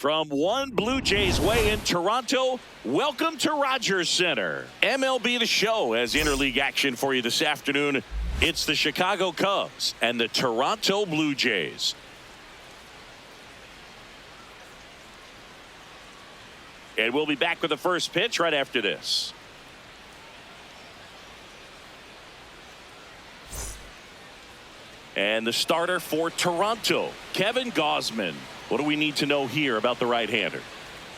From one Blue Jays way in Toronto, welcome to Rogers Center. MLB The Show has interleague action for you this afternoon. It's the Chicago Cubs and the Toronto Blue Jays. And we'll be back with the first pitch right after this. And the starter for Toronto, Kevin Gausman. What do we need to know here about the right-hander?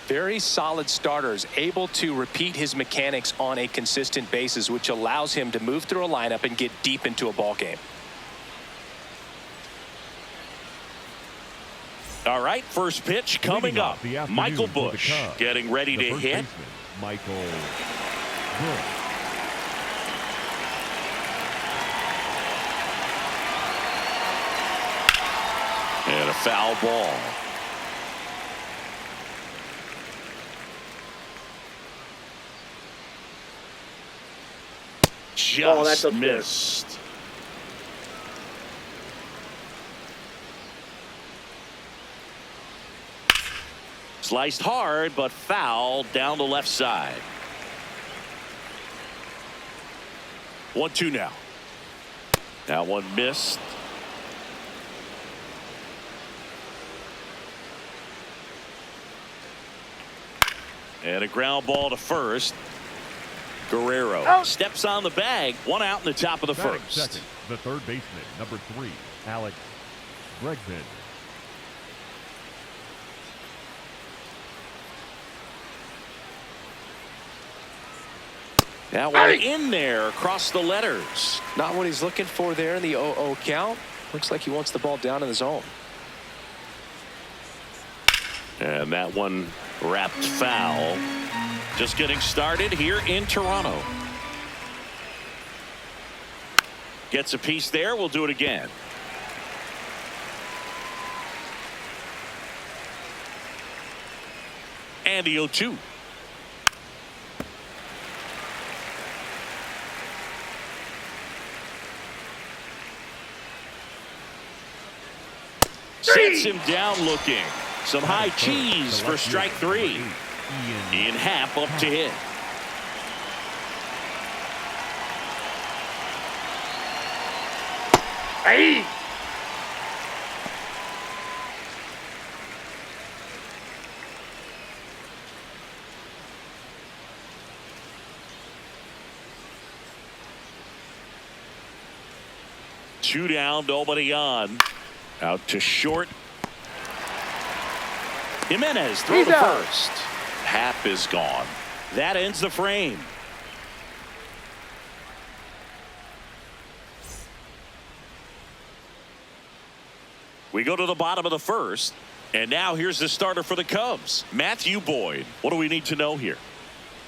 Very solid starters, able to repeat his mechanics on a consistent basis, which allows him to move through a lineup and get deep into a ball game. All right, first pitch coming up. Michael Busch getting ready to hit. Michael Busch. And a foul ball. Just missed. Sliced hard, but foul down the left side. 1-2 now. That one missed. And a ground ball to first. Guerrero steps on the bag. One out in the top of the first. Second, the third baseman, number 3, Alex Bregman. That one in there across the letters. Not what he's looking for there in the 0-0 count. Looks like he wants the ball down in the zone. And that one wrapped foul. Just getting started here in Toronto. Gets a piece there. We'll do it again. And the 0-2. Sets him down looking. Some high cheese for strike 3. Ian Happ up to hit. Hey! Two down, nobody on. Out to short. Jimenez throw to first. Happ is gone. That ends the frame. We go to the bottom of the first. And now here's the starter for the Cubs, Matthew Boyd. What do we need to know here?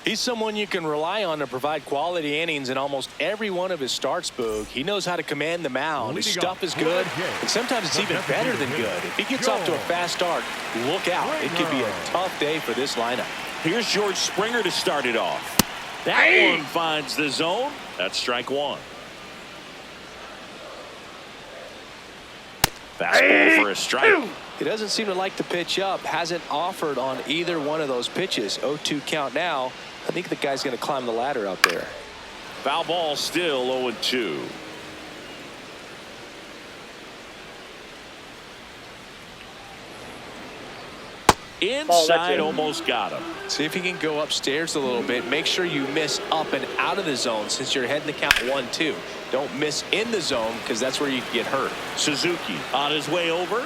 He's someone you can rely on to provide quality innings in almost every one of his starts, Boog. He knows how to command the mound. His stuff is good, and sometimes it's even better than good. If he gets off to a fast start, look out. It could be a tough day for this lineup. Here's George Springer to start it off. That one finds the zone. That's strike 1. Fastball for a strike. He doesn't seem to like the pitch up. Hasn't offered on either one of those pitches. 0-2 count now. I think the guy's going to climb the ladder out there. Foul ball still 0-2. Inside, almost got him. See if he can go upstairs a little bit. Make sure you miss up and out of the zone since you're heading to count 1-2. Don't miss in the zone because that's where you can get hurt. Suzuki on his way over.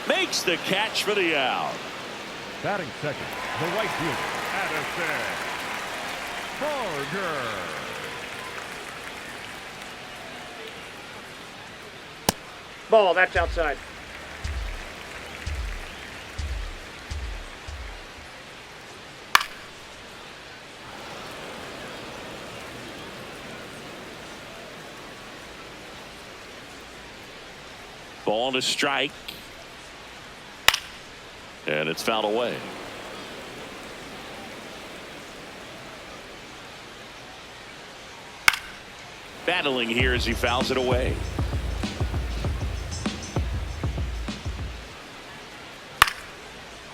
Makes the catch for the out. Batting second, the right fielder, Addison Barger. Ball, that's outside. Ball to strike. And it's fouled away. Battling here as he fouls it away.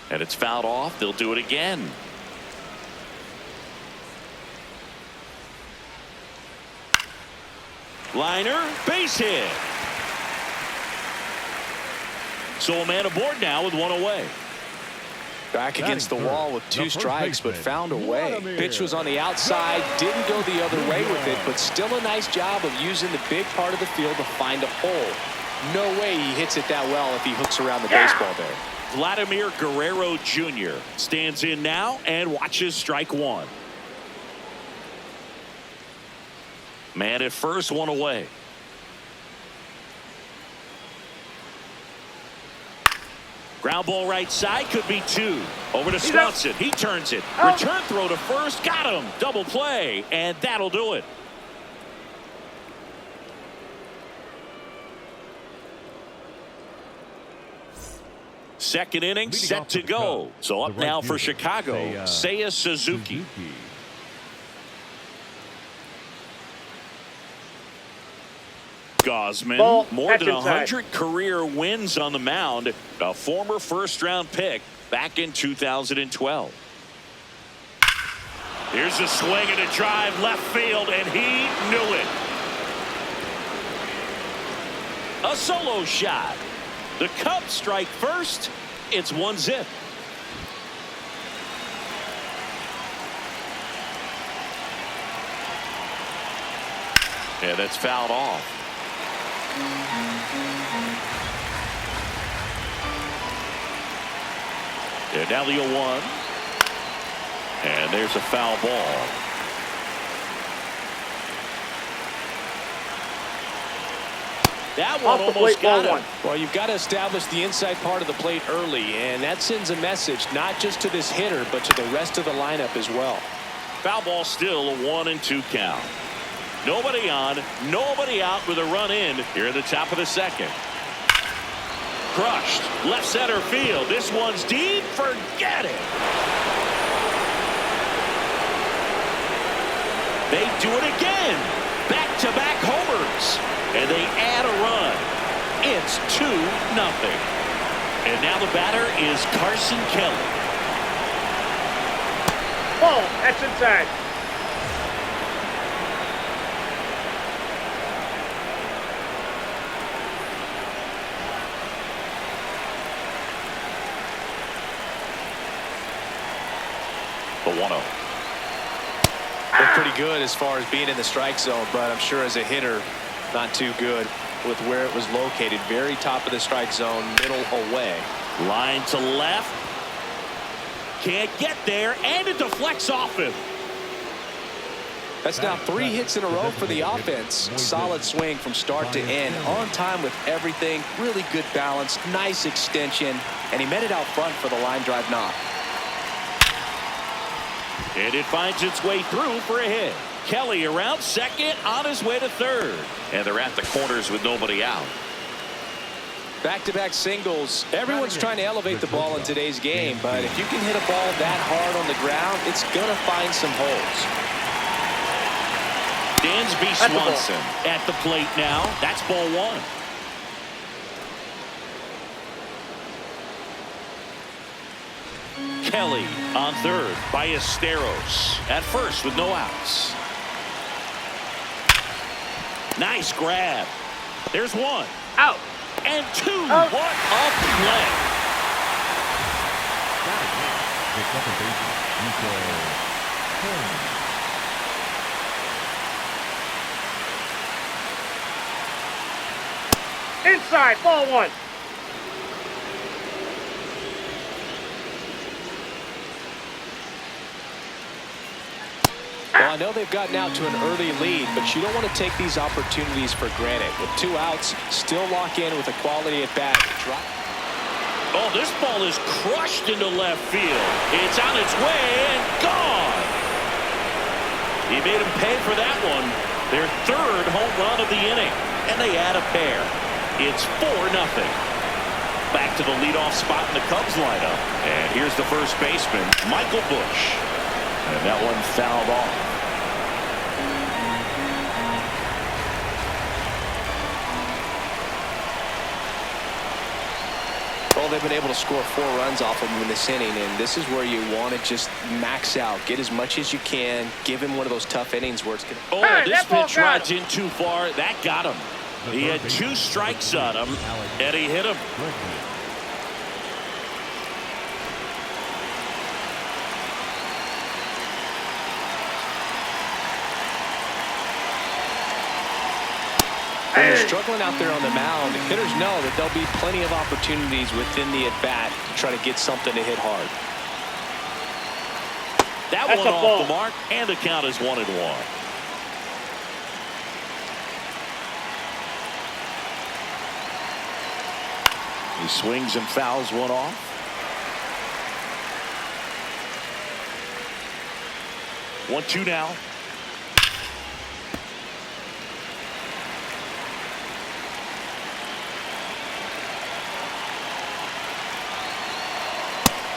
And it's fouled off. They'll do it again. Liner, base hit. So a man aboard now with one away. Back against the wall with 2 strikes, but found a way. Pitch was on the outside, didn't go the other way with it, but still a nice job of using the big part of the field to find a hole. No way he hits it that well if he hooks around the baseball there. Vladimir Guerrero Jr. stands in now and watches strike 1. Man at first, one away. Ground ball right side, could be 2. Over to Swanson. He turns it. Return throw to first. Got him. Double play. And that'll do it. Second inning set to go. So up now for Chicago, Seiya Suzuki. Gausman, more than 100 career wins on the mound. A former first-round pick back in 2012. Here's a swing and a drive left field, and he knew it. A solo shot. The Cubs strike first. It's 1-0. Yeah, that's fouled off. And now the 0-1. And there's a foul ball. That one almost got him. Well, you've got to establish the inside part of the plate early, and that sends a message not just to this hitter, but to the rest of the lineup as well. Foul ball still, a 1-2 count. Nobody on, nobody out with a run in here at the top of the second. Crushed, left center field. This one's deep. Forget it. They do it again. Back-to-back homers. And they add a run. It's 2-0. And now the batter is Carson Kelly. Ball, that's inside. The 1-0. Looked pretty good as far as being in the strike zone, but I'm sure as a hitter, not too good with where it was located. Very top of the strike zone, middle away. Line to left. Can't get there, and it deflects off him. That's now 3 hits in a row for the offense. Solid swing from start to end. On time with everything. Really good balance. Nice extension. And he met it out front for the line drive knock. And it finds its way through for a hit. Kelly around second, on his way to third. And they're at the corners with nobody out. Back-to-back singles. Everyone's trying to elevate the ball in today's game, but if you can hit a ball that hard on the ground, it's going to find some holes. Dansby Swanson at the plate now. That's ball 1. Kelly on third. Ballesteros at first with no outs. Nice grab. There's 1. Out. And 2. What a play. Inside, ball 1. Well, I know they've gotten out to an early lead, but you don't want to take these opportunities for granted. With 2 outs, still lock in with a quality at bat. Oh, this ball is crushed into left field. It's on its way and gone. He made him pay for that one. Their 3rd home run of the inning, and they add a pair. It's 4-0. Back to the leadoff spot in the Cubs lineup. And here's the first baseman, Michael Busch. And that one fouled off. Well, they've been able to score 4 runs off of him in this inning, and this is where you want to just max out. Get as much as you can. Give him one of those tough innings where it's going to... Oh, Hey, this that ball pitch got rides in too far. That got him. He had 2 strikes on him, and he hit him. When you're struggling out there on the mound, the hitters know that there'll be plenty of opportunities within the at-bat to try to get something to hit hard. That That's one a off ball. the mark, and the count is 1-1. He swings and fouls one off. One, 2 now.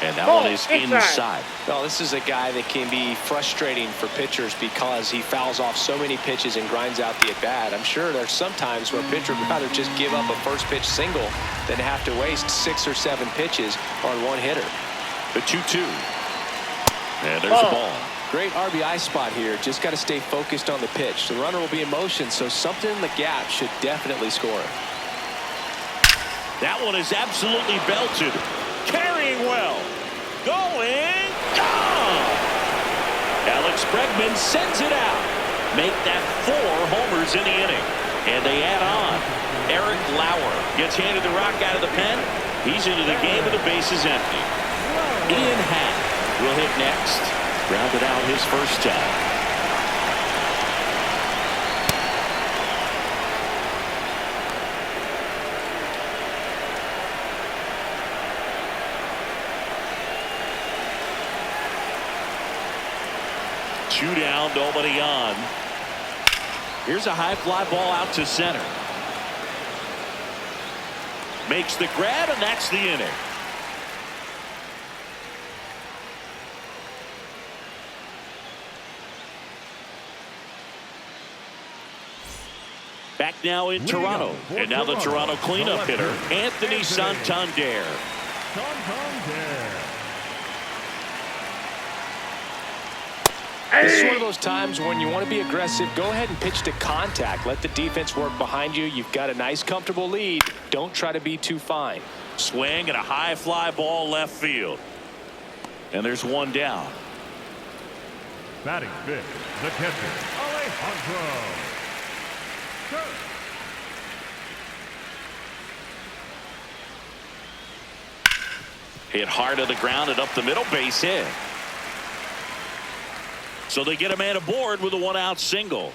And that Ball one is inside. inside. Well, this is a guy that can be frustrating for pitchers because he fouls off so many pitches and grinds out the at-bat. I'm sure there's some times where a pitcher would rather just give up a first pitch single than have to waste 6 or 7 pitches on one hitter. The 2-2. And there's a ball. Great RBI spot here. Just got to stay focused on the pitch. The runner will be in motion, so something in the gap should definitely score. That one is absolutely belted. Carrying well. Going. Gone. Alex Bregman sends it out. Make that 4 homers in the inning. And they add on. Eric Lauer gets handed the rock out of the pen. He's into the game with the bases empty. Ian Happ will hit next. Grounded out his first time. Two down, nobody on. Here's a high fly ball out to center. Makes the grab, and that's the inning. Back now in Toronto. And now the Toronto cleanup hitter, Anthony Santander. This is one of those times when you want to be aggressive. Go ahead and pitch to contact. Let the defense work behind you. You've got a nice, comfortable lead. Don't try to be too fine. Swing and a high fly ball left field. And there's one down. Batting fifth, the catcher, Alejandro. Hit hard to the ground and up the middle, base hit. So they get a man aboard with a 1-out single.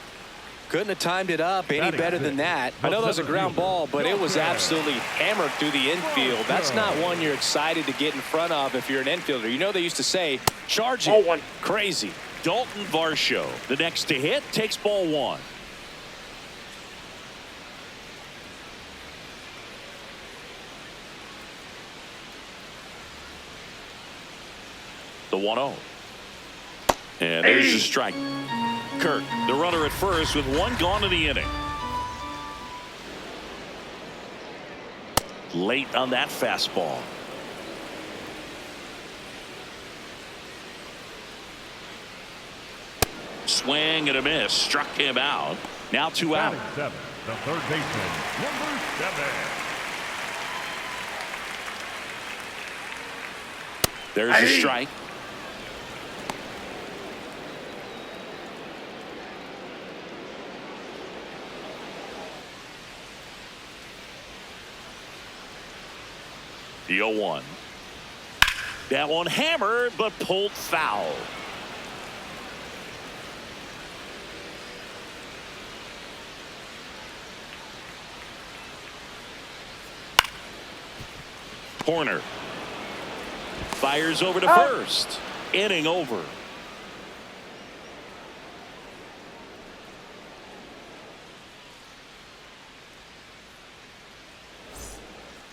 Couldn't have timed it up any better than that. I know that was a ground ball, but it was absolutely hammered through the infield. That's not one you're excited to get in front of if you're an infielder. You know they used to say, charge it. Ball 1. Crazy. Dalton Varsho, the next to hit, takes ball 1. The 1-0. And there's the strike. Kirk, the runner at first with 1 gone in the inning. Late on that fastball. Swing and a miss. Struck him out. Now 2 out. Batting seventh, the third baseman, number 7. There's a strike. The 0-1. That one hammered but pulled foul. Horner fires over to first. Inning over.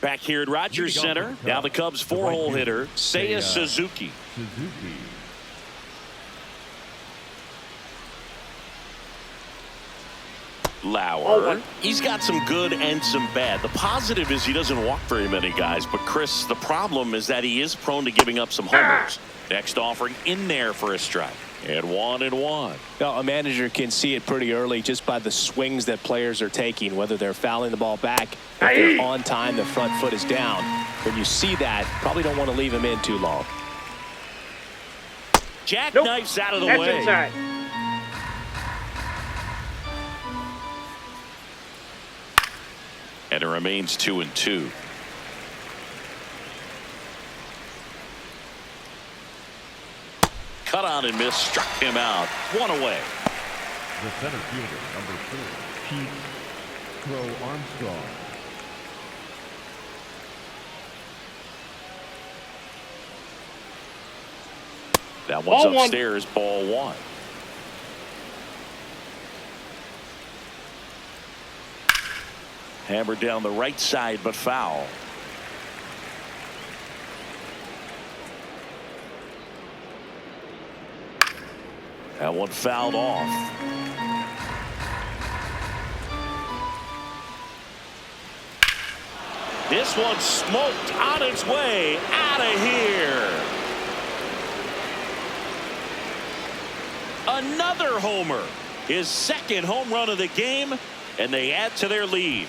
Back here at Rogers Center, now the Cubs 4-hole hitter, Seiya Suzuki. Lauer. He's got some good and some bad. The positive is he doesn't walk very many guys. But, Chris, the problem is that he is prone to giving up some homers. Next offering in there for a strike. And 1-1. Now, a manager can see it pretty early just by the swings that players are taking, whether they're fouling the ball back, if they're on time, the front foot is down. When you see that, probably don't want to leave him in too long. Jackknifes out of the That's way. inside. And it remains 2-2. Cut on and miss, struck him out. One away. The center fielder, number 4, Pete Crow Armstrong. That one's Ball one. upstairs, ball 1. Hammered down the right side, but foul. That one fouled off. This one smoked on its way out of here. Another homer. His second home run of the game, and they add to their lead.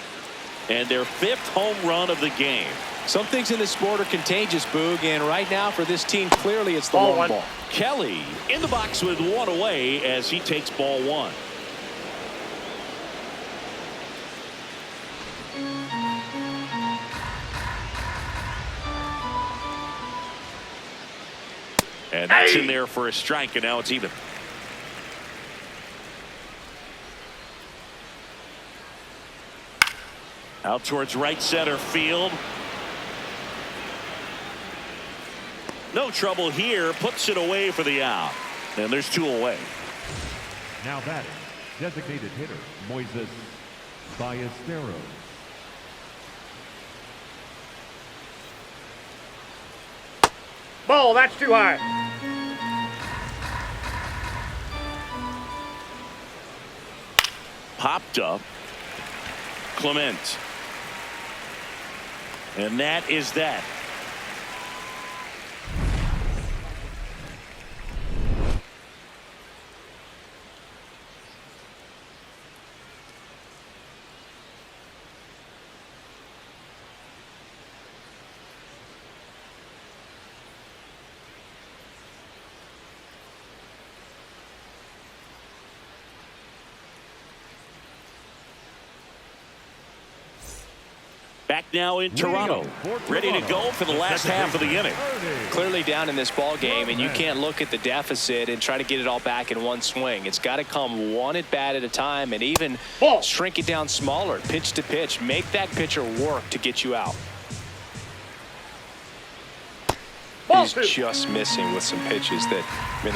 And their 5th home run of the game. Some things in this sport are contagious, Boog, and right now for this team, clearly it's the long ball. Kelly in the box with one away as he takes ball 1. And that's in there for a strike, and now it's even. Out towards right center field. No trouble here. Puts it away for the out. And there's 2 away. Now batting, designated hitter, Moises Ballesteros. Ball, that's too high. Popped up. Clement. And that is that. Back now in Toronto, ready to go for the last half of the inning. Clearly down in this ball game, and you can't look at the deficit and try to get it all back in one swing. It's got to come one at bat at a time, and even shrink it down smaller, pitch to pitch. Make that pitcher work to get you out. He's just missing with some pitches that, I mean,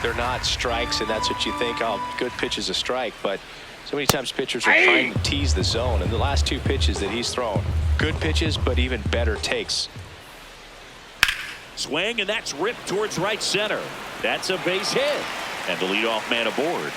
they're not strikes, and that's what you think. Oh, good pitch is a strike, but so many times pitchers are trying to tease the zone, and the last 2 pitches that he's thrown, good pitches, but even better takes. Swing, and that's ripped towards right center. That's a base hit, and the leadoff man aboard.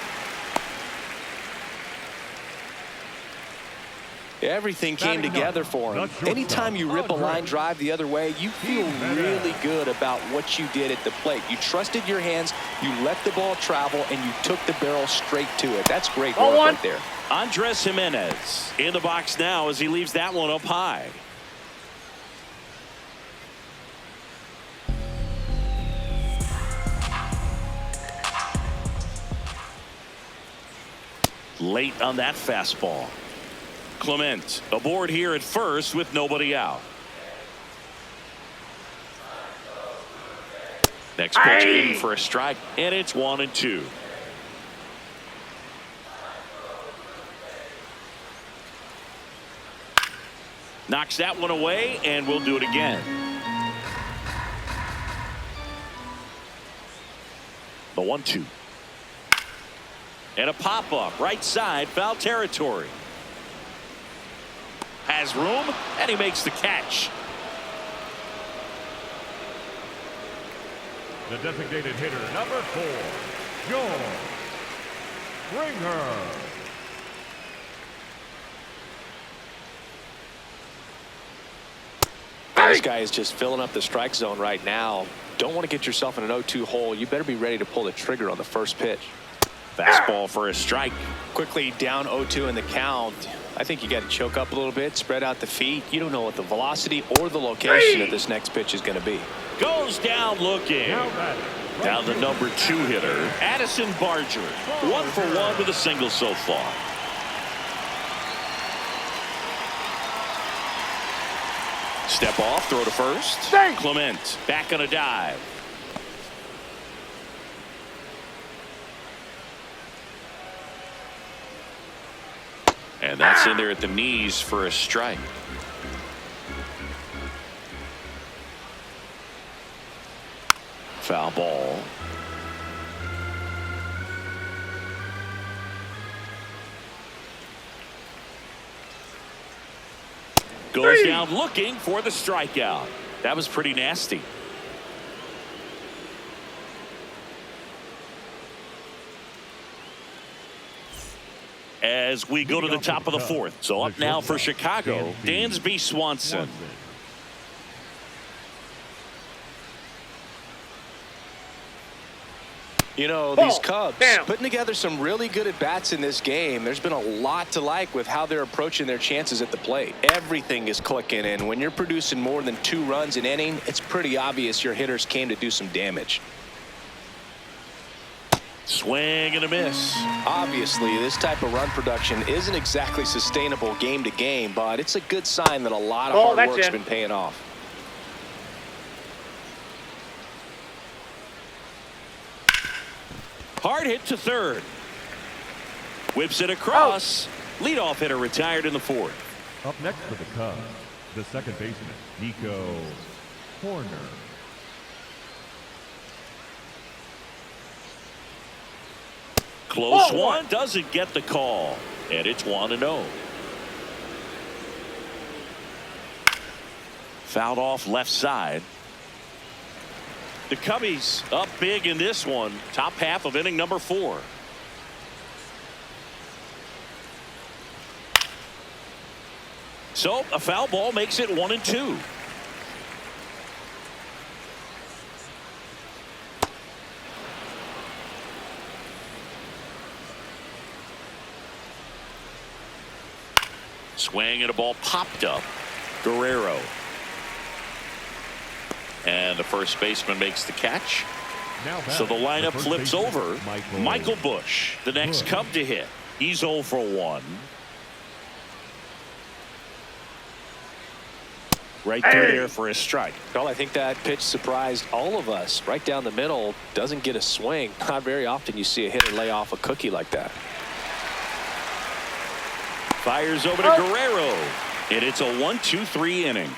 Everything came together for him. Anytime you rip a line drive the other way, you feel really good about what you did at the plate. You trusted your hands, you let the ball travel, and you took the barrel straight to it. That's great work right there. Andres Jimenez in the box now as he leaves that one up high. Late on that fastball. Clement aboard here at first with nobody out. Next pitch in for a strike, and it's 1-2. Knocks that one away, and we'll do it again. The 1-2. And a pop-up right side, foul territory. Has room, and he makes the catch. The designated hitter, number 4, George Springer. Man, this guy is just filling up the strike zone right now. Don't want to get yourself in an 0-2 hole. You better be ready to pull the trigger on the first pitch. Fastball for a strike. Quickly down 0-2 in the count. I think you got to choke up a little bit, spread out the feet. You don't know what the velocity or the location of this next pitch is going to be. Goes down looking. Down the number 2 hitter, Addison Barger. 1 for 1 with a single so far. Step off, throw to first. Clement back on a dive. And that's in there at the knees for a strike. Foul ball. Goes down looking for the strikeout. That was pretty nasty. As we go to the top of the 4th. So up now for Chicago, Dansby Swanson. You know, these Cubs putting together some really good at-bats in this game. There's been a lot to like with how they're approaching their chances at the plate. Everything is clicking, and when you're producing more than 2 runs an inning, it's pretty obvious your hitters came to do some damage. Swing and a miss. Obviously, this type of run production isn't exactly sustainable game to game, but it's a good sign that a lot of hard work's been paying off. Hard hit to third. Whips it across. Leadoff hitter retired in the 4th. Up next for the Cubs, the second baseman, Nico Horner. Close one, doesn't get the call. And it's 1-0. Fouled off left side. The Cubbies up big in this one. Top half of inning number 4. So a foul ball makes it 1-2. Swing and a ball popped up. Guerrero. And the first baseman makes the catch. So the lineup flips over. Michael Busch, the next Cub to hit. He's 0 for 1. Right through there for a strike. Well, I think that pitch surprised all of us. Right down the middle, doesn't get a swing. Not very often you see a hitter lay off a cookie like that. Fires over to Guerrero. And it's a 1-2-3 inning.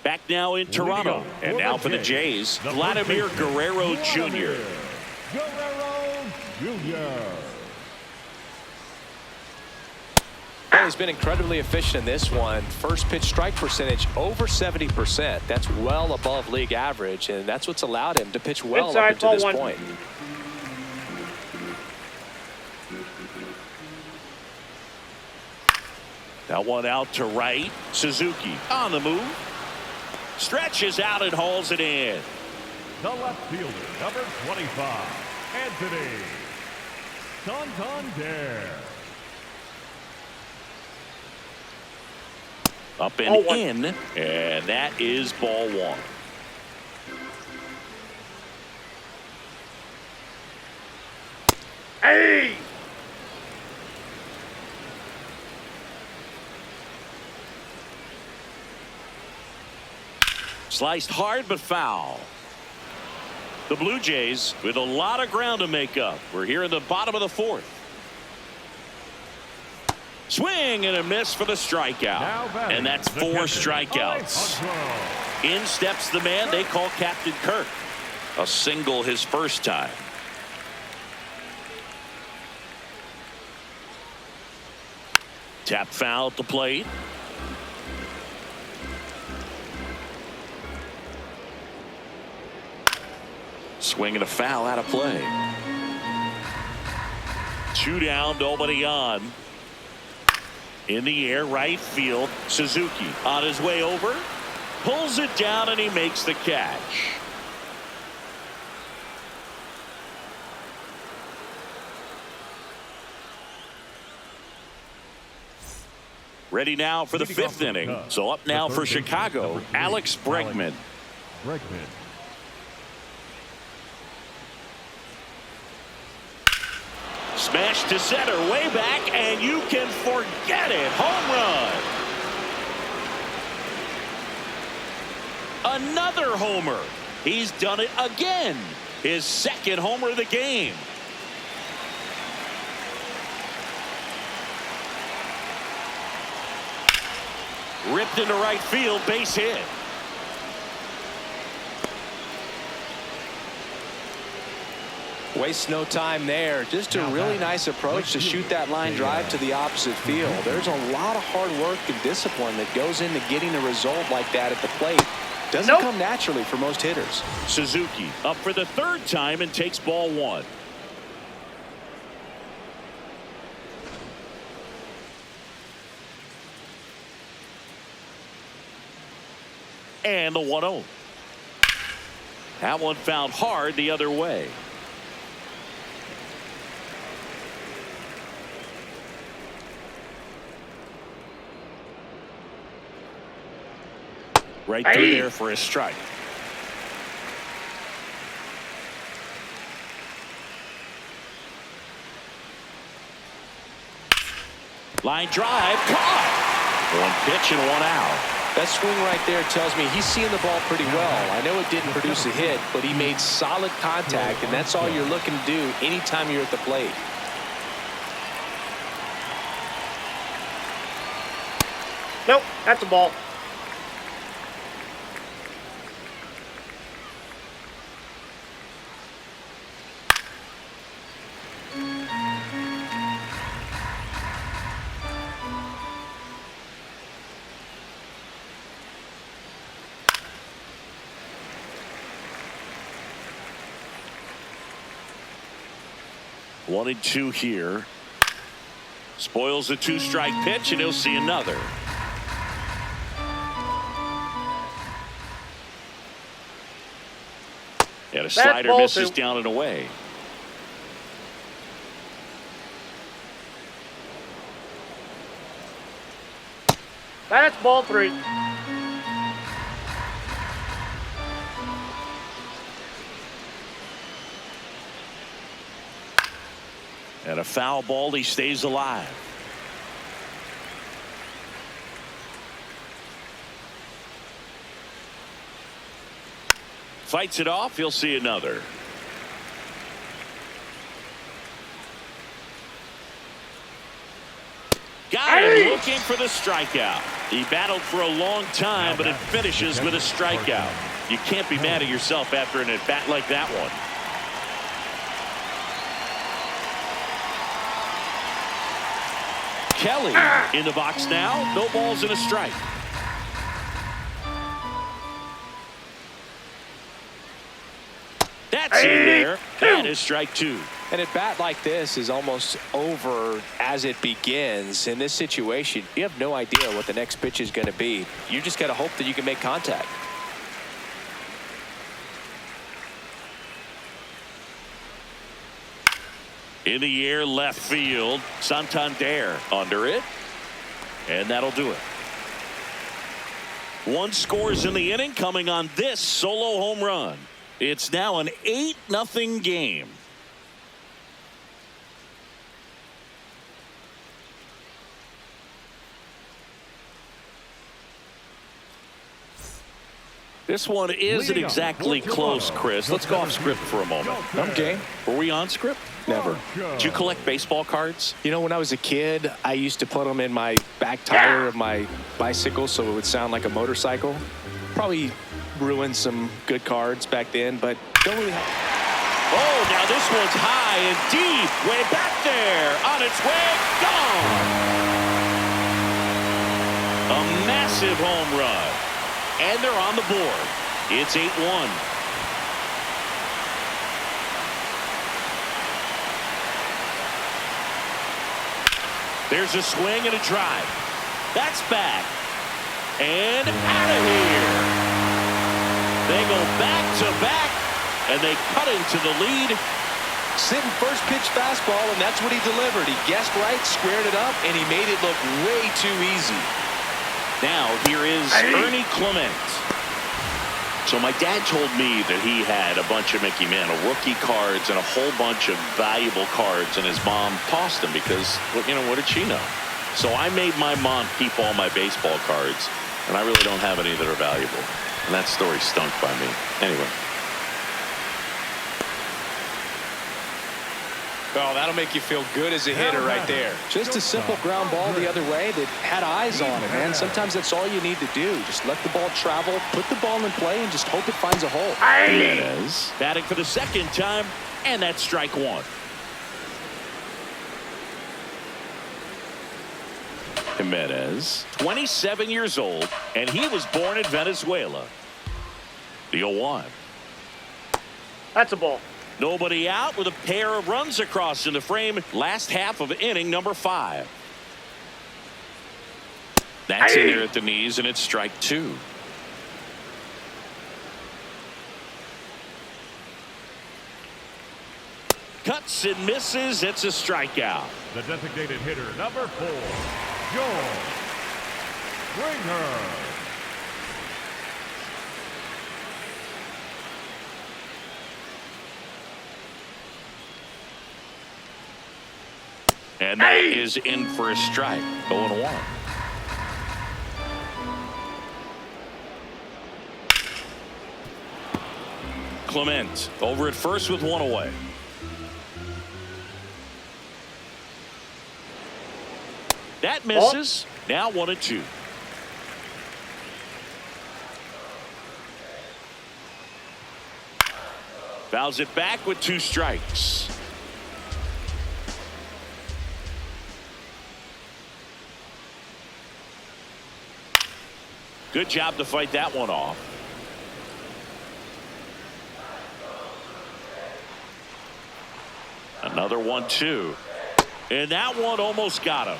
Back now in Toronto. And now for the Jays, Vladimir Guerrero Jr. Guerrero Jr. Well, he's been incredibly efficient in this one. First pitch strike percentage over 70%. That's well above league average, and that's what's allowed him to pitch well up until this point. That one out to right. Suzuki on the move. Stretches out and hauls it in. The left fielder, number 25, Anthony Santander. Up and in, and that is ball 1. Hey! Sliced hard but foul. The Blue Jays with a lot of ground to make up. We're here in the bottom of the 4th. Swing and a miss for the strikeout. And that's 4 strikeouts. In steps the man they call Captain Kirk. A single his first time. Tap foul at the plate. Swing and a foul out of play. 2 down, nobody on. In the air, right field. Suzuki on his way over. Pulls it down, and he makes the catch. Ready now for the 5th inning. So up now for Chicago, Alex Bregman. Smash to center, way back, and you can forget it. Home run. Another homer. He's done it again. His 2nd homer of the game. Ripped into right field, base hit. Wastes no time there. Just a really nice approach to shoot that line drive to the opposite field. There's a lot of hard work and discipline that goes into getting a result like that at the plate. Doesn't come naturally for most hitters. Suzuki up for the 3rd time and takes ball 1. And the 1-0. That one found hard the other way. Right through there for a strike. Line drive, caught. 1 pitch and 1 out. That swing right there tells me he's seeing the ball pretty well. I know it didn't produce a hit, but he made solid contact, and that's all you're looking to do anytime you're at the plate. Nope, that's a ball. One and 2 here. Spoils the 2-strike pitch, and he'll see another. And a slider misses down and away. That's ball 3. And a foul ball, he stays alive. Fights it off, he'll see another. Got him looking for the strikeout. He battled for a long time, but it finishes with a strikeout. You can't be mad at yourself after an at-bat like that one. Kelly in the box now. No balls and a strike. That's in there. That is strike 2. And a bat like this is almost over as it begins. In this situation, you have no idea what the next pitch is going to be. You just got to hope that you can make contact. In the air, left field. Santander under it. And that'll do it. 1 scores in the inning coming on this solo home run. It's now an 8-0 game. This one isn't exactly close, Chris. Let's go off script for a moment. I'm game. Were we on script? Never. Did you collect baseball cards? You know, when I was a kid, I used to put them in my back tire of my bicycle so it would sound like a motorcycle. Probably ruined some good cards back then, but don't really have... Oh, now this one's high and deep. Way back there. On its way. Gone. A massive home run. And they're on the board. It's 8-1. There's a swing and a drive. That's back. And out of here. They go back to back, and they cut into the lead. Sitting first pitch fastball, and that's what he delivered. He guessed right, squared it up, and he made it look way too easy. Now here is Ernie Clement. So my dad told me that he had a bunch of Mickey Mantle rookie cards and a whole bunch of valuable cards, and his mom tossed them because, well, you know, what did she know? So I made my mom keep all my baseball cards, and I really don't have any that are valuable. And that story stunk by me. Anyway. Oh, that'll make you feel good as a hitter right there. Just a simple ground ball the other way that had eyes on it, man. Sometimes that's all you need to do. Just let the ball travel, put the ball in play, and just hope it finds a hole. Jimenez batting for the second time, and that's strike one. Jimenez, 27 years old, and he was born in Venezuela. The 0-1. That's a ball. Nobody out with a pair of runs across in the frame. Last half of inning number 5. That's in there at the knees, and it's strike 2. Cuts and misses. It's a strikeout. The designated hitter, number 4, George Springer. And that is in for a strike. 0-1. Clement over at first with 1 away. That misses. Now 1-2. Fouls it back with 2 strikes. Good job to fight that one off. Another 1-2. And that one almost got him.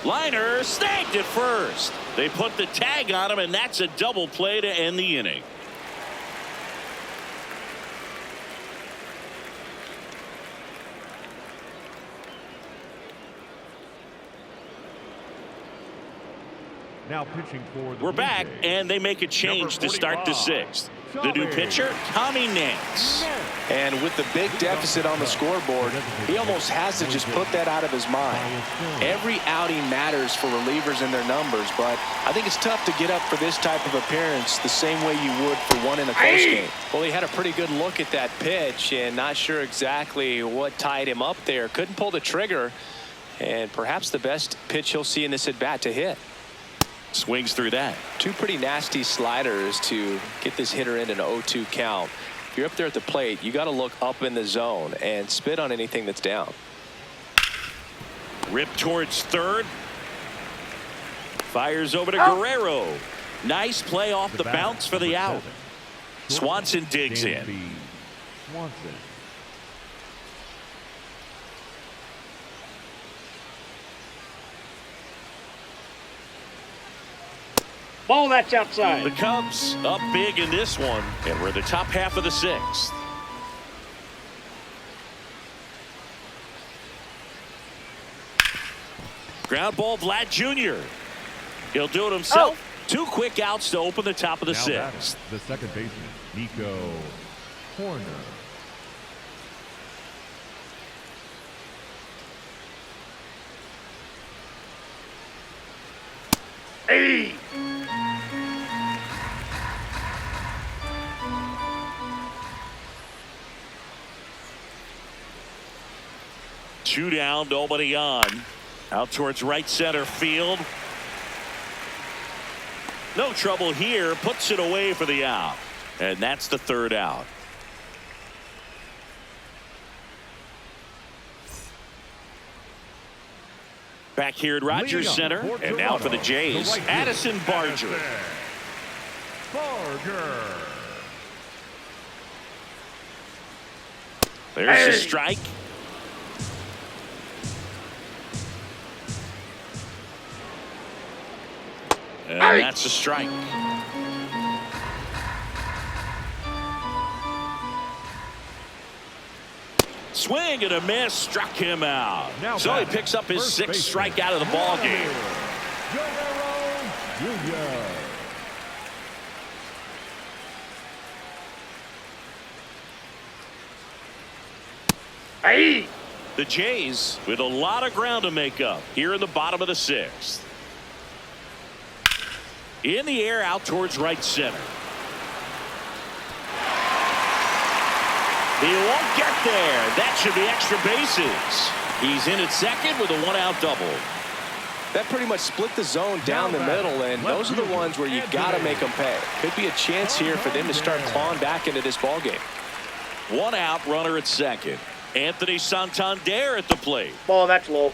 Liner snagged it first. They put the tag on him, and that's a double play to end the inning. Now pitching for the We're back, Blue Jays, and they make a change to start the 6th. The new pitcher, Tommy Nance. And with the big deficit on the scoreboard, he almost has to just put that out of his mind. Every outing matters for relievers and their numbers, but I think it's tough to get up for this type of appearance the same way you would for one in a close game. Well, he had a pretty good look at that pitch and not sure exactly what tied him up there. Couldn't pull the trigger, and perhaps the best pitch he'll see in this at-bat to hit. Swings through that. 2 pretty nasty sliders to get this hitter in an 0-2 count. If you're up there at the plate, you got to look up in the zone and spit on anything that's down. Rip towards third. Fires over to Guerrero. Nice play off the bounce for the out. Swanson digs in. Swanson. Ball, that's outside. The Cubs up big in this one, and we're in the top half of the 6th. Ground ball, Vlad Jr. He'll do it himself. 2 quick outs to open the top of the 6th. The second baseman, Nico Horner. Hey! Two down, nobody on. Out towards right center field. No trouble here. Puts it away for the out. And that's the 3rd out. Back here at Rogers Center. And now for the Jays, Addison Barger. Barger. There's a strike. And that's a strike. Swing and a miss, struck him out. So he picks up his sixth strikeout of the ball game. Hey! The Jays with a lot of ground to make up here in the bottom of the sixth. In the air out towards right center. He won't get there. That should be extra bases. He's in at second with a one-out double. That pretty much split the zone down the middle, and those are the ones where you got to make them pay. Could be a chance here for them to start clawing back into this ball game. One out, runner at second. Anthony Santander at the plate. Ball, that's low.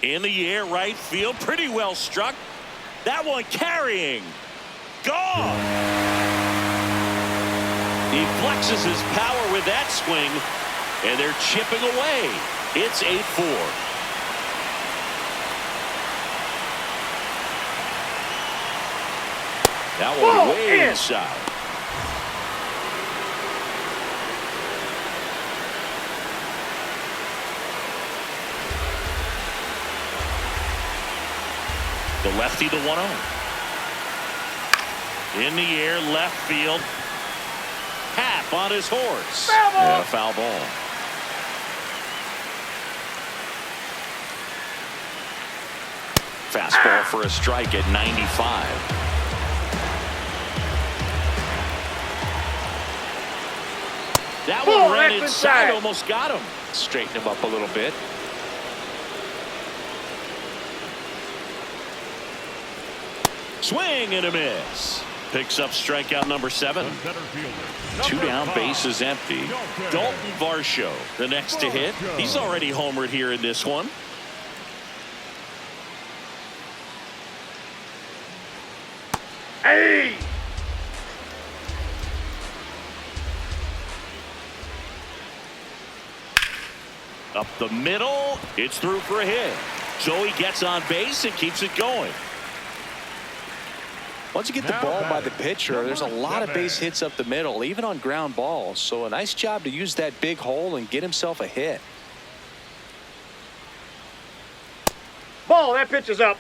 In the air, right field, pretty well struck. That one carrying. Gone. He flexes his power with that swing, and they're chipping away. It's 8-4. That one way inside. The lefty, the 1-0. In the air, left field. Half on his horse. Foul ball. Yeah, foul ball. Fastball for a strike at 95. That one ran inside, almost got him. Straighten him up a little bit. Swing and a miss. Picks up strikeout number 7. 2 down, bases empty. Dalton Varsho, the next to hit. He's already homered here in this one. Hey! Up the middle. It's through for a hit. So he gets on base and keeps it going. Once you get the ball by the pitcher, there's a lot of base hits up the middle, even on ground balls. So a nice job to use that big hole and get himself a hit. Ball, that pitch is up.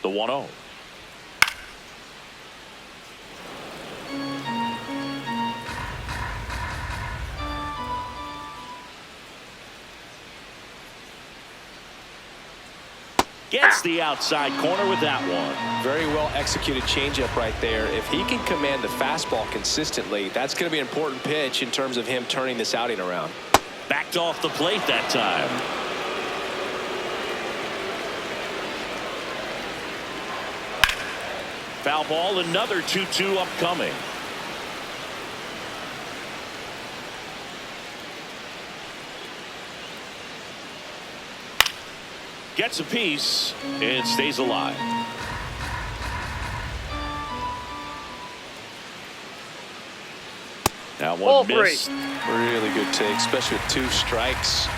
The 1-0. Gets the outside corner with that one. Very well executed changeup right there. If he can command the fastball consistently, that's going to be an important pitch in terms of him turning this outing around. Backed off the plate that time. Foul ball, another 2-2 upcoming. Gets a piece and stays alive. That one missed. Really good take, especially with 2 strikes.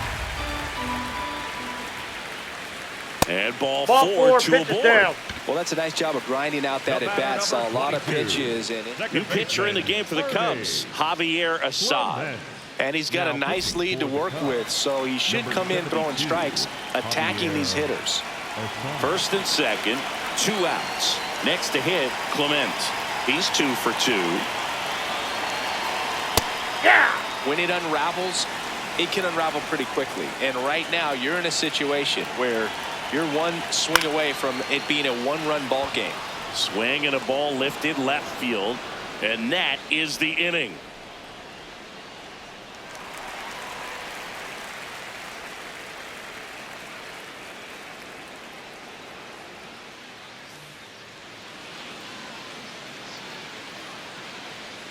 And ball 4, 2 aboard. Down. Well, that's a nice job of grinding out that at bat. Saw a lot of pitches. And new pitcher in the game for the Cubs, Javier Assad. And he's got a nice lead to work with, so he should come in throwing strikes, attacking these hitters. First and second, 2 outs. Next to hit, Clement. He's 2 for 2. Yeah! When it unravels, it can unravel pretty quickly. And right now, you're in a situation where you're one swing away from it being a 1-run ball game. Swing and a ball lifted left field, and that is the inning.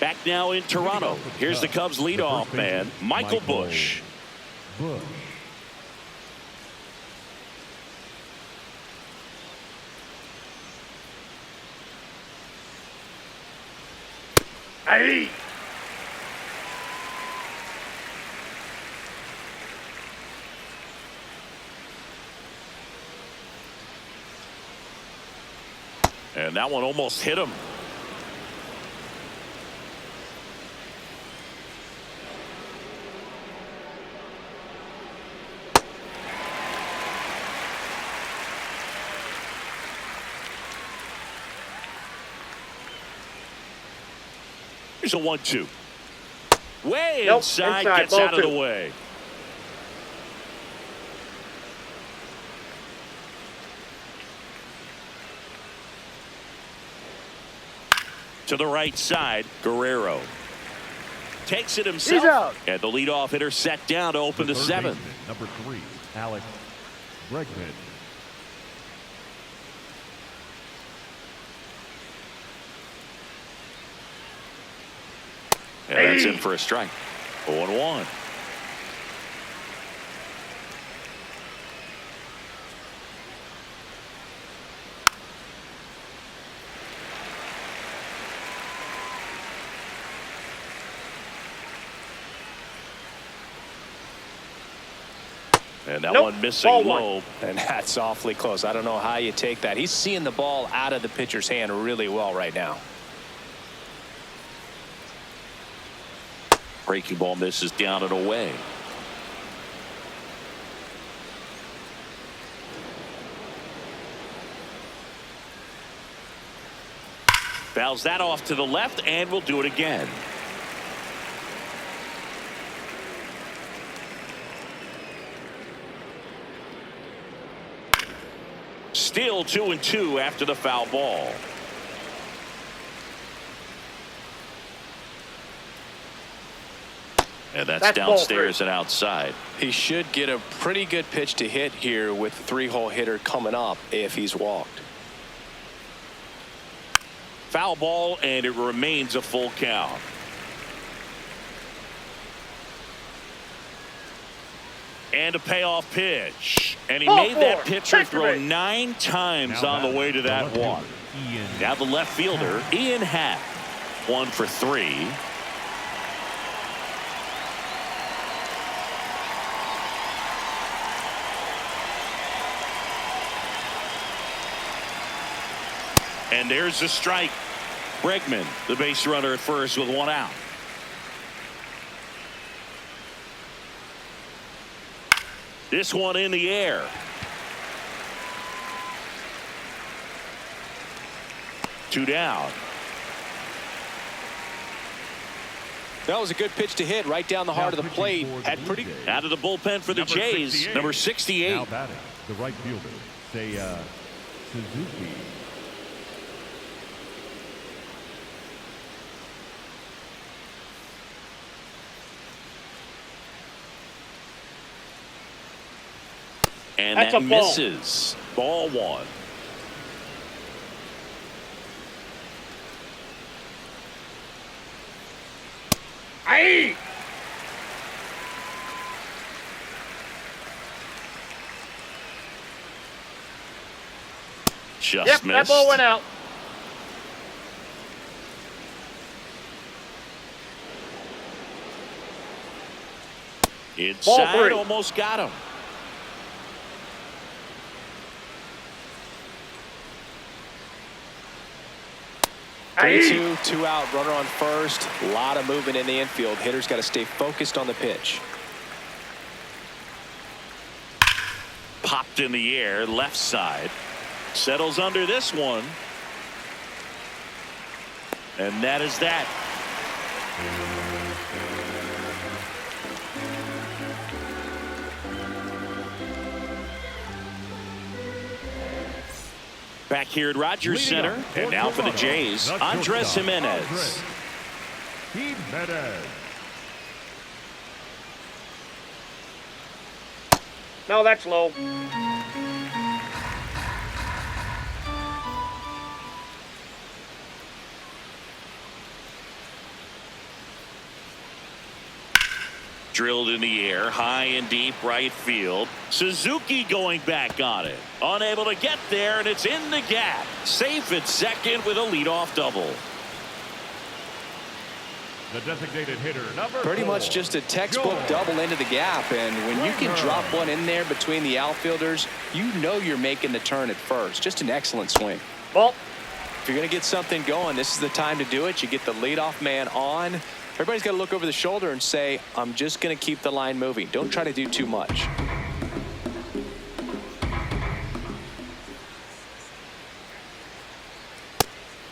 Back now in Toronto. Here's the Cubs leadoff man, Michael Busch. Busch. Aye. And that one almost hit him. Here's a 1-2. Way Nope, inside, inside, gets ball out of two. the way. To the right side, Guerrero takes it himself. He's out. And the leadoff hitter set down to open the Third seventh. baseman, number 3, Alex Bregman. And that's in for a strike. 0-1. And that Nope. one missing Ball low. one. And that's awfully close. I don't know how you take that. He's seeing the ball out of the pitcher's hand really well right now. Breaking ball misses down and away. Fouls that off to the left and will do it again. Still 2-2 after the foul ball. And that's downstairs and outside. He should get a pretty good pitch to hit here with the 3-hole hitter coming up if he's walked. Foul ball, and it remains a full count. And a payoff pitch. And he made that pitcher throw 9 times Now on the way to that left one. fielder, Ian. Now the left fielder, Ian Happ. 1 for 3. And there's the strike. Bregman, the base runner at first with 1 out. This one in the air. Two down. That was a good pitch to hit right down the heart of the plate. Had pretty Out of the bullpen for the Number Jays, 68. number 68. Now batting, the right fielder, Seiya Suzuki. And That's that a ball. misses. Ball 1. Aye. Just Yep, missed. that ball went out. Inside, Ball 3. almost got him. Aye. 3-2, 2 out, runner on first. A lot of movement in the infield. Hitter's got to stay focused on the pitch. Popped in the air, left side. Settles under this one. And that is that. Back here at Rogers Leading Center, up and now for the Toronto, Jays, the Andres shortstop, Jimenez. Andres Jimenez. No, that's low. Drilled in the air, high and deep right field. Suzuki going back on it. Unable to get there, and it's in the gap. Safe at second with a leadoff double. The designated hitter, number Pretty 4. much just a textbook double into the gap, and when you can drop one in there between the outfielders, you know you're making the turn at first. Just an excellent swing. Ball. If you're going to get something going, this is the time to do it. You get the leadoff man on. Everybody's got to look over the shoulder and say, I'm just going to keep the line moving. Don't try to do too much.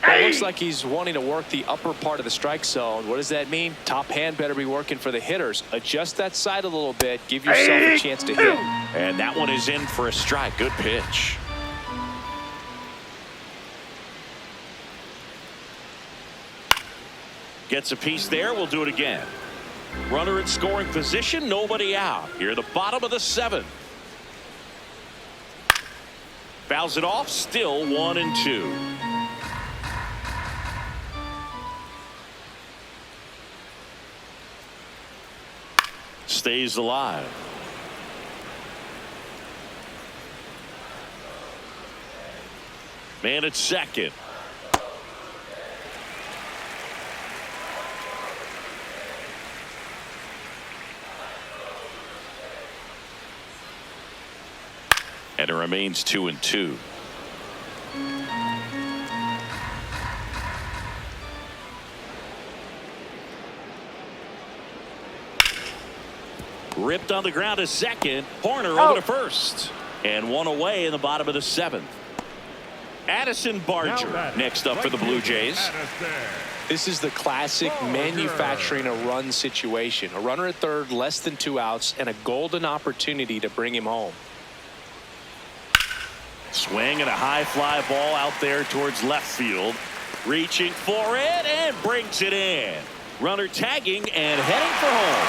It looks like he's wanting to work the upper part of the strike zone. What does that mean? Top hand better be working for the hitters. Adjust that side a little bit. Give yourself a chance to hit. And that one is in for a strike. Good pitch. Gets a piece there. We'll do it again. Runner in scoring position. Nobody out. Here the bottom of the 7th. Fouls it off. Still 1-2. Stays alive. Man at second. And it remains 2-2. Ripped on the ground to second. Horner over to first. And one away in the bottom of the 7th. Addison Barger next up for the Blue Jays. This is the classic manufacturing a run situation. A runner at third, less than 2 outs, and a golden opportunity to bring him home. Swing and a high fly ball out there towards left field. Reaching for it and brings it in. Runner tagging and heading for home.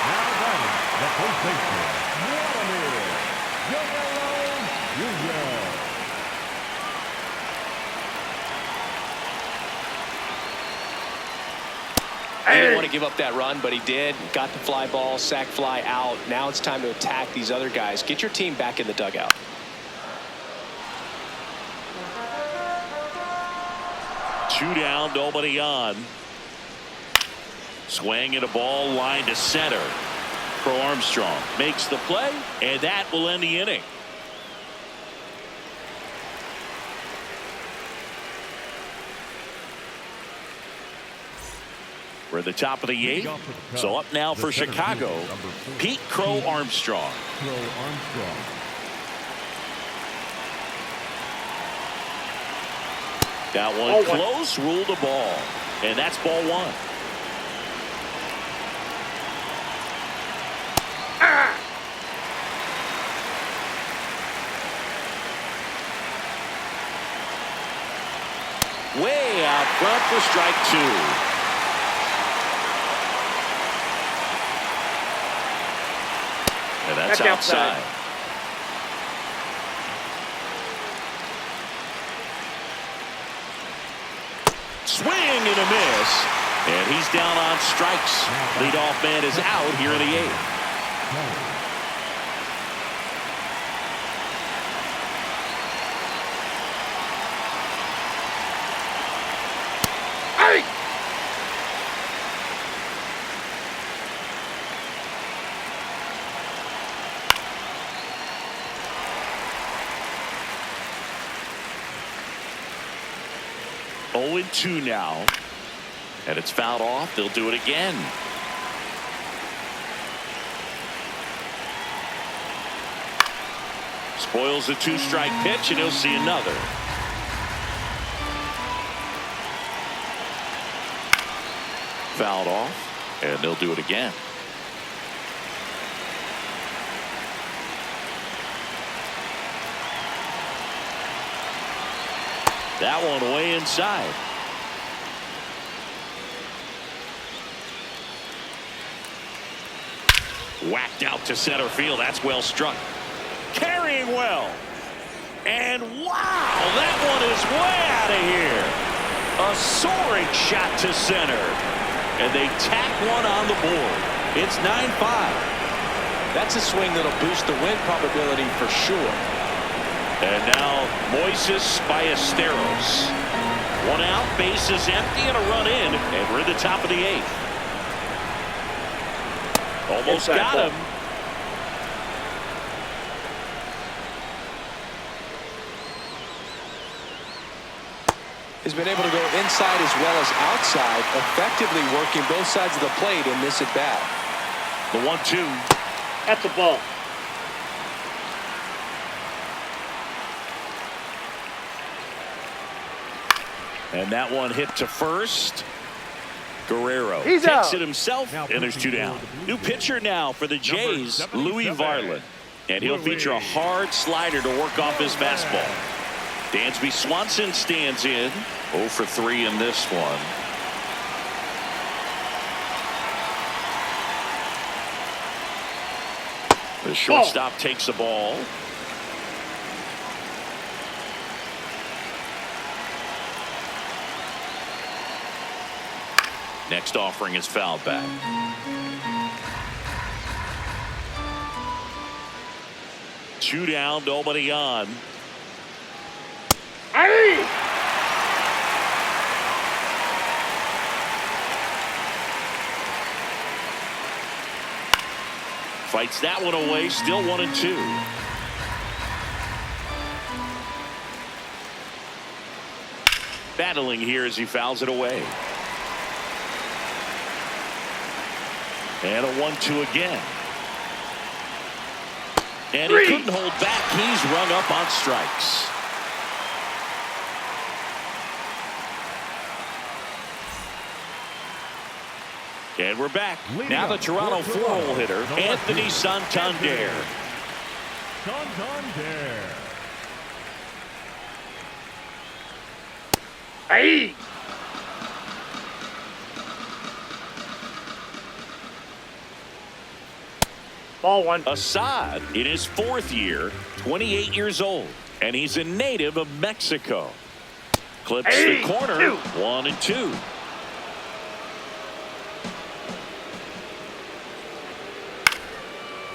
Now batting, the first baseman, Vladimir Guerrero Jr. He didn't want to give up that run, but he did. Got the fly ball, sac fly out. Now it's time to attack these other guys. Get your team back in the dugout. Two down, nobody on. Swing and a ball line to center. Pro Armstrong makes the play, and that will end the inning. We're at the top of the 8th. So up now for Chicago, Pete Crow Armstrong. That one close, ruled a ball. And that's ball 1. Way out front for strike 2. And that's outside. Swing and a miss. And he's down on strikes. Leadoff man is out here in the 8th. Oh, 0-2 now. And it's fouled off. They'll do it again. Spoils a 2-strike pitch, and he'll see another. Fouled off, and they'll do it again. That one way inside. Whacked out to center field. That's well struck. Carrying well. And wow, that one is way out of here. A soaring shot to center. And they tack one on the board. It's 9-5. That's a swing that'll boost the win probability for sure. And now Moises Ballesteros. One out, base is empty, and a run in, and we're at the top of the 8th. Almost Inside got ball. him. He's been able to go inside as well as outside, effectively working both sides of the plate in this at bat. The 1-2. That's a ball. And that one hit to first. Guerrero He's takes out. it himself, and there's 2 down. New pitcher now for the Jays, Louis Varland. And he'll feature a hard slider to work off his fastball. Dansby Swanson stands in. 0 for 3 in this one. The shortstop takes the ball. Next offering is fouled back. Two down, nobody on. Aye. Fights that one away, still 1-2. Battling here as he fouls it away. And a 1-2 again. And he couldn't hold back. He's rung up on strikes. And we're back. Now the Toronto 4-hole hitter, Anthony Santander. Santander. Aye. Ball 1. Assad in his 4th year, 28 years old, and he's a native of Mexico. Clips the corner, 1-2.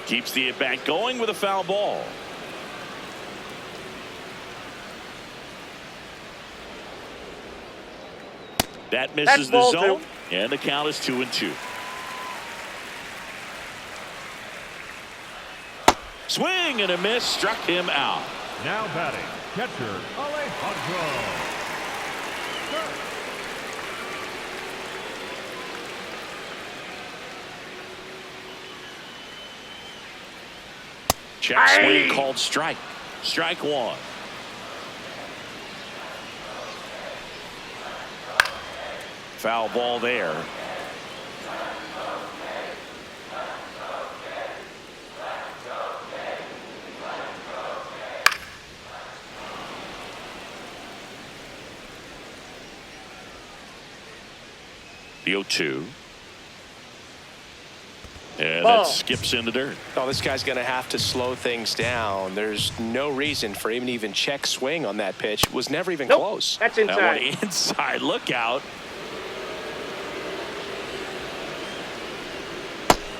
Keeps the at-bat going with a foul ball. That misses the zone, and the count is 2-2. Swing and a miss, struck him out. Now batting, catcher Alejandro. Check swing called strike. Strike 1. Foul ball there. The 0-2. And that skips into dirt. Oh, this guy's going to have to slow things down. There's no reason for him to even check swing on that pitch. It was never even close. That's inside. That one inside. Look out.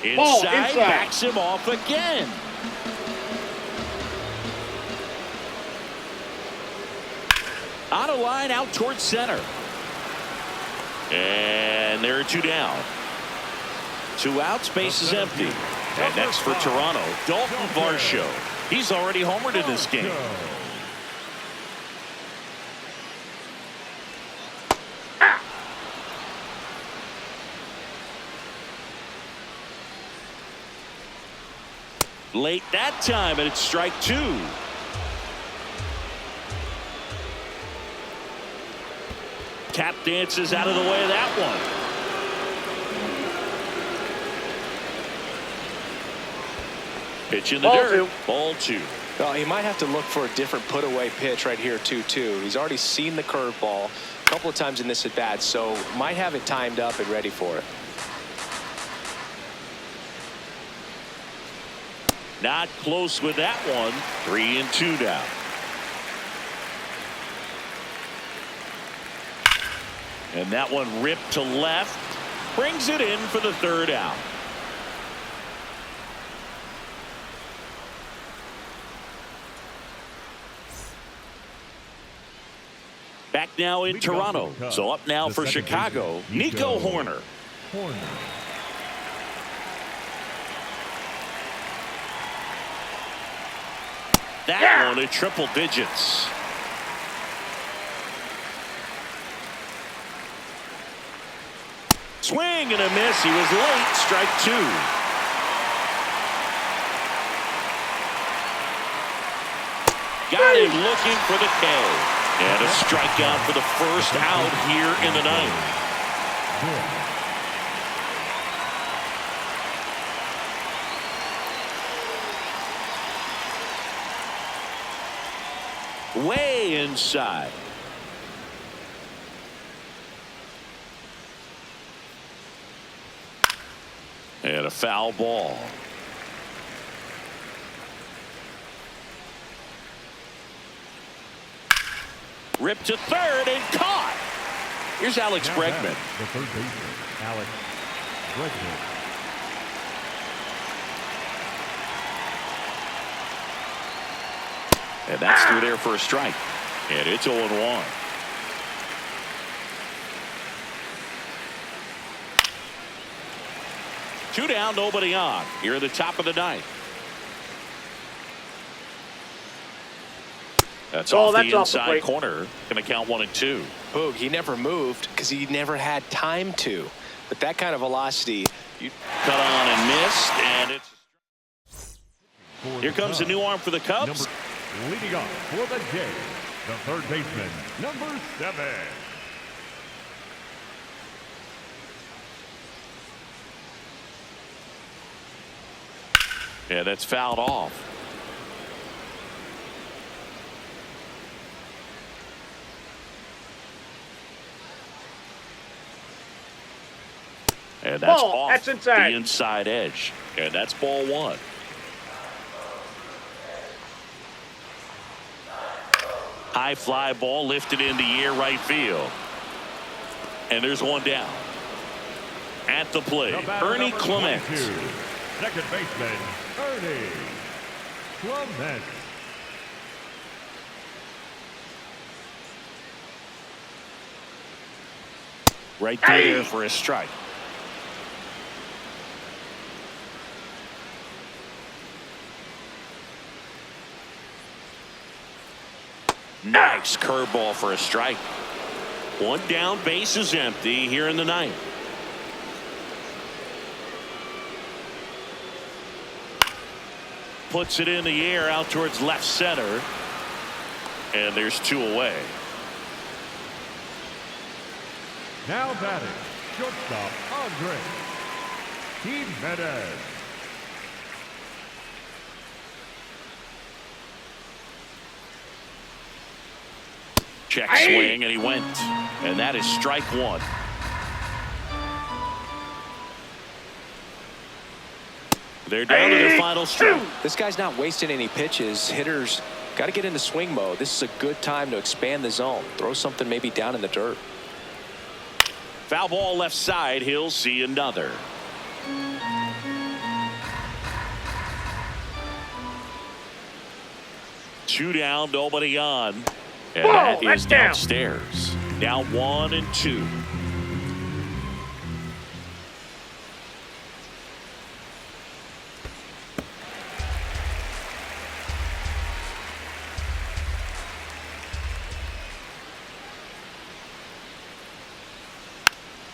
Inside, backs him off again. On a line out towards center. And there are 2 down. 2 outs, base is empty. And next for Toronto, Dalton Varsho. He's already homered in this game. Late that time, and it's strike 2. Tap dances out of the way of that one. Pitch in the dirt. Ball 2. Well, he might have to look for a different put-away pitch right here, 2-2. He's already seen the curveball a couple of times in this at-bat, so might have it timed up and ready for it. Not close with that one. 3-2 now. And that one ripped to left. Brings it in for the 3rd out. Back now in Toronto. So up now for Chicago, Nico Hoerner. That one at triple digits. Swing and a miss. He was late. Strike two. Got him looking for the K. And a strikeout for the first out here in the ninth. Way inside. And a foul ball. Ripped to third and caught. Here's Alex Bregman. The third baseman, Alex Bregman. And that's through there for a strike. And it's 0-1. Two down, nobody on. Here at the top of the ninth. That's off the inside corner. Going to count 1 and 2. Boog, he never moved because he never had time to. But that kind of velocity, you cut on and missed, and it's here comes the new arm for the Cubs. Leading off for the Jays, the third baseman, number 7. Yeah, that's fouled off. And that's off that's inside. the inside edge. And that's ball 1. High fly ball lifted in the air right field. And there's one down. At the plate, Ernie Clement. Second baseman, Ernie Clement. Right there for a strike. Nice curveball for a strike. One down, base is empty here in the ninth. Puts it in the air out towards left center. And there's 2 away. Now batting, shortstop Andre Jimenez. Check swing, and he went. And that is strike 1. They're down to their final strike. This guy's not wasting any pitches. Hitters got to get into swing mode. This is a good time to expand the zone. Throw something maybe down in the dirt. Foul ball left side. He'll see another. Two down, nobody on. And that is downstairs. Now 1 and 2.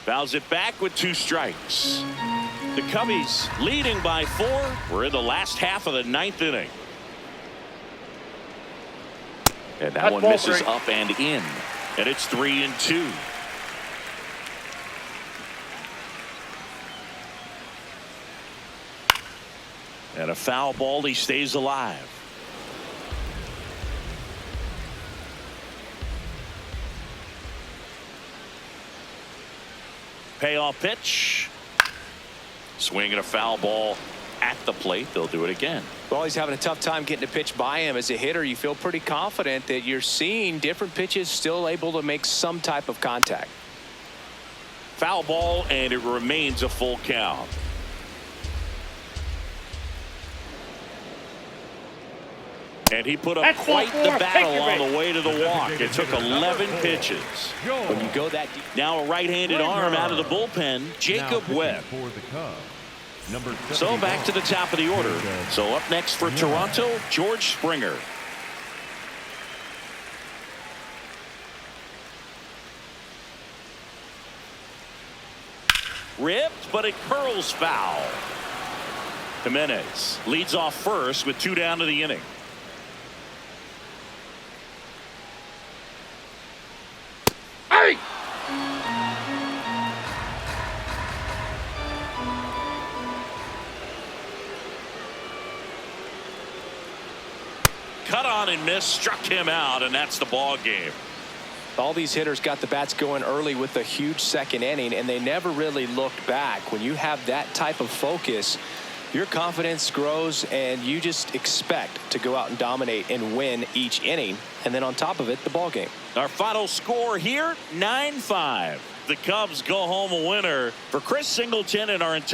Fouls it back with 2 strikes. The Cubbies leading by 4. We're in the last half of the 9th inning. And that one misses up and in. And it's 3 and 2. And a foul ball. He stays alive. Payoff pitch. Swing and a foul ball at the plate. They'll do it again. Well, he's having a tough time getting a pitch by him. As a hitter, you feel pretty confident that you're seeing different pitches still able to make some type of contact. Foul ball, and it remains a full count. And he put up That's quite ball the four. battle Take your on bait. the way to the walk. It took 11 pitches. When you go that deep. Now a right-handed arm out of the bullpen, Jacob Webb. For the Cubs, number So back to the top of the order. So up next for Toronto, George Springer. Ripped, but it curls foul. Jimenez leads off first with 2 down to the inning. Hey! Cut on and miss, struck him out, and that's the ball game. All these hitters got the bats going early with a huge second inning, and they never really looked back. When you have that type of focus, your confidence grows, and you just expect to go out and dominate and win each inning. And then on top of it, the ball game. Our final score here, 9-5. The Cubs go home a winner. For Chris Singleton and our entire